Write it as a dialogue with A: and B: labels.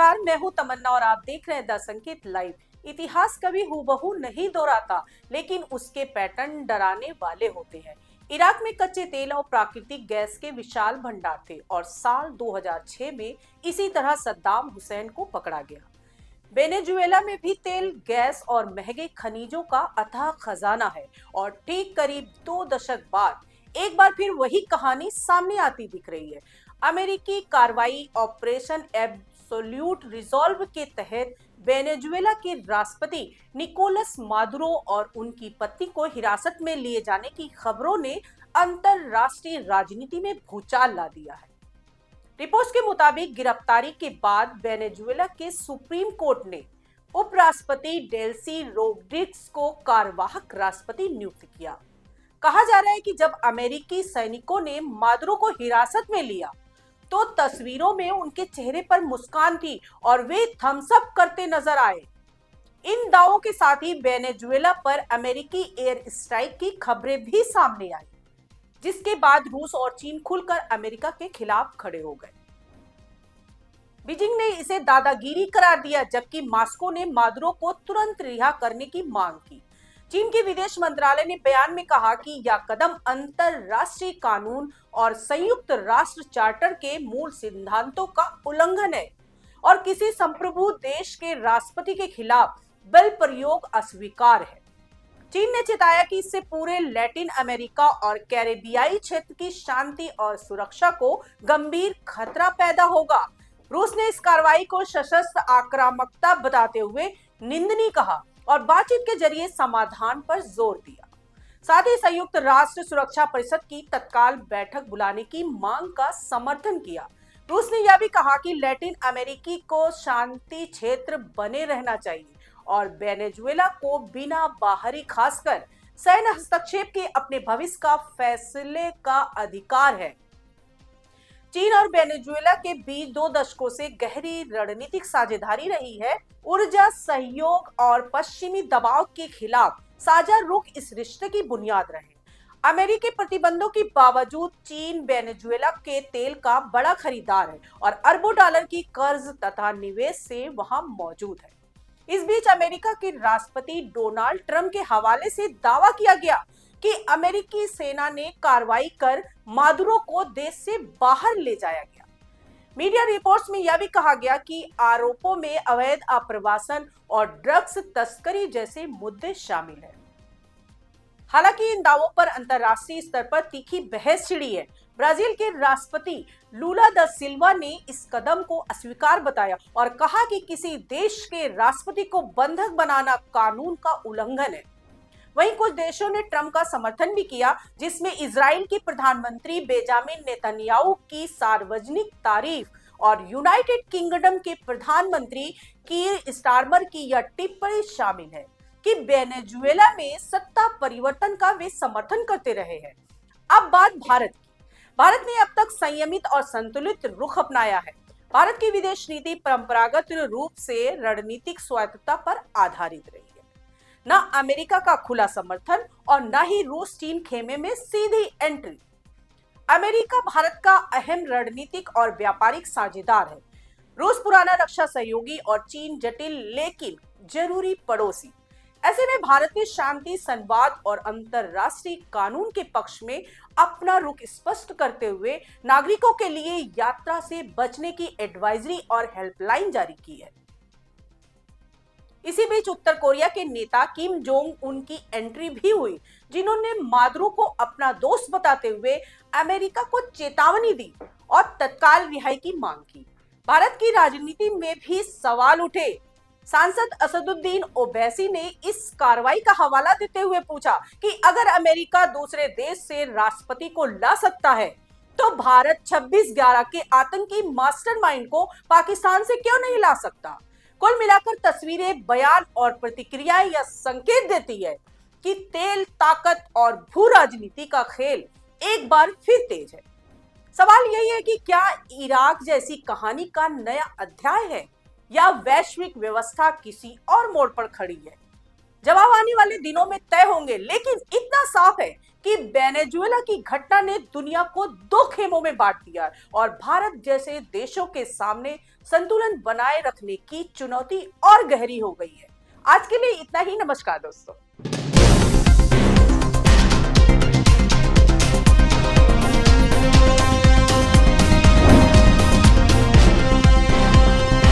A: नमस्कार, मैं हूं तमन्ना और आप देख रहे हैं द संकेत लाइव। इतिहास कभी हूबहू नहीं दोहराता, लेकिन उसके पैटर्न डराने वाले होते हैं। इराक में कच्चे तेल और प्राकृतिक गैस के विशाल भंडार थे और साल 2006 में इसी तरह सद्दाम हुसैन को पकड़ा गया। वेनेजुएला में भी तेल, गैस और महंगे खनिजों का अथाह खजाना है और ठीक करीब 2 दशक बाद एक बार फिर वही कहानी सामने आती दिख रही है। अमेरिकी कार्रवाई ऑपरेशन एब्सोल्यूट रिजॉल्व के तहत वेनेजुएला के राष्ट्रपति निकोलस मादुरो और उनकी पत्नी को हिरासत में लिए जाने की खबरों ने अंतरराष्ट्रीय राजनीति में भूचाल ला दिया है। रिपोर्ट्स के मुताबिक गिरफ्तारी के बाद वेनेजुएला के सुप्रीम कोर्ट ने उपराष्ट्रपति डेल्सी रोड्रिग्स को कार्यवाहक राष्ट्रपति नियुक्त किया। कहा जा रहा है कि जब अमेरिकी सैनिकों ने मादुरो को हिरासत में लिया तो तस्वीरों में उनके चेहरे पर मुस्कान थी और वे थम्स अप करते नजर आए। इन दावों के साथ ही वेनेजुएला पर अमेरिकी एयर स्ट्राइक की खबरें भी सामने आई, जिसके बाद रूस और चीन खुलकर अमेरिका के खिलाफ खड़े हो गए। बीजिंग ने इसे दादागिरी करार दिया, जबकि मॉस्को ने मादुरो को तुरंत रिहा करने की मांग की। चीन के विदेश मंत्रालय ने बयान में कहा कि यह कदम अंतरराष्ट्रीय कानून और संयुक्त राष्ट्र चार्टर के मूल सिद्धांतों का उल्लंघन है और किसी संप्रभु देश के राष्ट्रपति के खिलाफ बल प्रयोग अस्वीकार है। चीन ने चेताया कि इससे पूरे लैटिन अमेरिका और कैरेबियाई क्षेत्र की शांति और सुरक्षा को गंभीर खतरा पैदा होगा। रूस ने इस कार्रवाई को सशस्त्र आक्रामकता बताते हुए निंदनीय कहा और बातचीत के जरिए समाधान पर जोर दिया। साथ ही संयुक्त राष्ट्र सुरक्षा परिषद की तत्काल बैठक बुलाने की मांग का समर्थन किया। रूस ने यह भी कहा कि लैटिन अमेरिकी को शांति क्षेत्र बने रहना चाहिए और वेनेजुएला को बिना बाहरी, खासकर सैन्य हस्तक्षेप के अपने भविष्य का फैसले का अधिकार है। चीन और वेनेजुएला के बीच 2 दशकों से गहरी रणनीतिक साझेदारी रही है। ऊर्जा सहयोग और पश्चिमी दबाव के खिलाफ साझा रुख इस रिश्ते की बुनियाद रहे। अमेरिकी प्रतिबंधों के बावजूद चीन वेनेजुएला के तेल का बड़ा खरीदार है और अरबों डॉलर की कर्ज तथा निवेश से वहां मौजूद है। इस बीच अमेरिका के राष्ट्रपति डोनाल्ड ट्रंप के हवाले से दावा किया गया कि अमेरिकी सेना ने कार्रवाई कर मादुरो को देश से बाहर ले जाया गया। मीडिया रिपोर्ट्स में यह भी कहा गया कि आरोपों में अवैध आप्रवासन और ड्रग्स तस्करी जैसे मुद्दे शामिल हैं। हालांकि इन दावों पर अंतर्राष्ट्रीय स्तर पर तीखी बहस छिड़ी है। ब्राजील के राष्ट्रपति लूला दा सिल्वा ने इस कदम को अस्वीकार बताया और कहा कि किसी देश के राष्ट्रपति को बंधक बनाना कानून का उल्लंघन है। वहीं कुछ देशों ने ट्रंप का समर्थन भी किया, जिसमें इजराइल के प्रधानमंत्री बेंजामिन नेतन्याहू की सार्वजनिक तारीफ और यूनाइटेड किंगडम के प्रधानमंत्री कीर स्टारमर की यह टिप्पणी शामिल है कि वेनेजुएला में सत्ता परिवर्तन का वे समर्थन करते रहे हैं। अब बात भारत की। भारत ने अब तक संयमित और संतुलित रुख अपनाया है। भारत की विदेश नीति परंपरागत रूप से रणनीतिक स्वायत्तता पर आधारित रही है। न अमेरिका का खुला समर्थन और न ही रूस चीन खेमे में सीधी एंट्री। अमेरिका भारत का अहम रणनीतिक और व्यापारिक साझेदार है। रूस पुराना रक्षा सहयोगी और चीन जटिल लेकिन जरूरी पड़ोसी। ऐसे में भारत ने शांति, संवाद और अंतरराष्ट्रीय कानून के पक्ष में अपना रुख स्पष्ट करते हुए नागरिकों के लिए यात्रा से बचने की एडवाइजरी और हेल्पलाइन जारी की है। इसी बीच उत्तर कोरिया के नेता किम जोंग उन की एंट्री भी हुई, जिन्होंने मादुरो को अपना दोस्त बताते हुए अमेरिका को चेतावनी दी और तत्काल रिहाई की मांग की। भारत की राजनीति में भी सवाल उठे। सांसद असदुद्दीन ओवैसी ने इस कार्रवाई का हवाला देते हुए पूछा कि अगर अमेरिका दूसरे देश से राष्ट्रपति को ला सकता है तो भारत 26/11 के आतंकी मास्टरमाइंड को पाकिस्तान से क्यों नहीं ला सकता। कुल मिलाकर तस्वीरें, बयान और प्रतिक्रियाएं यह संकेत देती है कि तेल, ताकत और भू राजनीति का खेल एक बार फिर तेज है। सवाल यही है कि क्या इराक जैसी कहानी का नया अध्याय है या वैश्विक व्यवस्था किसी और मोड़ पर खड़ी है, जवाब आने वाले दिनों में तय होंगे, लेकिन इतना साफ है कि वेनेजुएला की घटना ने दुनिया को दो खेमों में बांट दिया और भारत जैसे देशों के सामने संतुलन बनाए रखने की चुनौती और गहरी हो गई है। आज के लिए इतना ही। नमस्कार दोस्तों।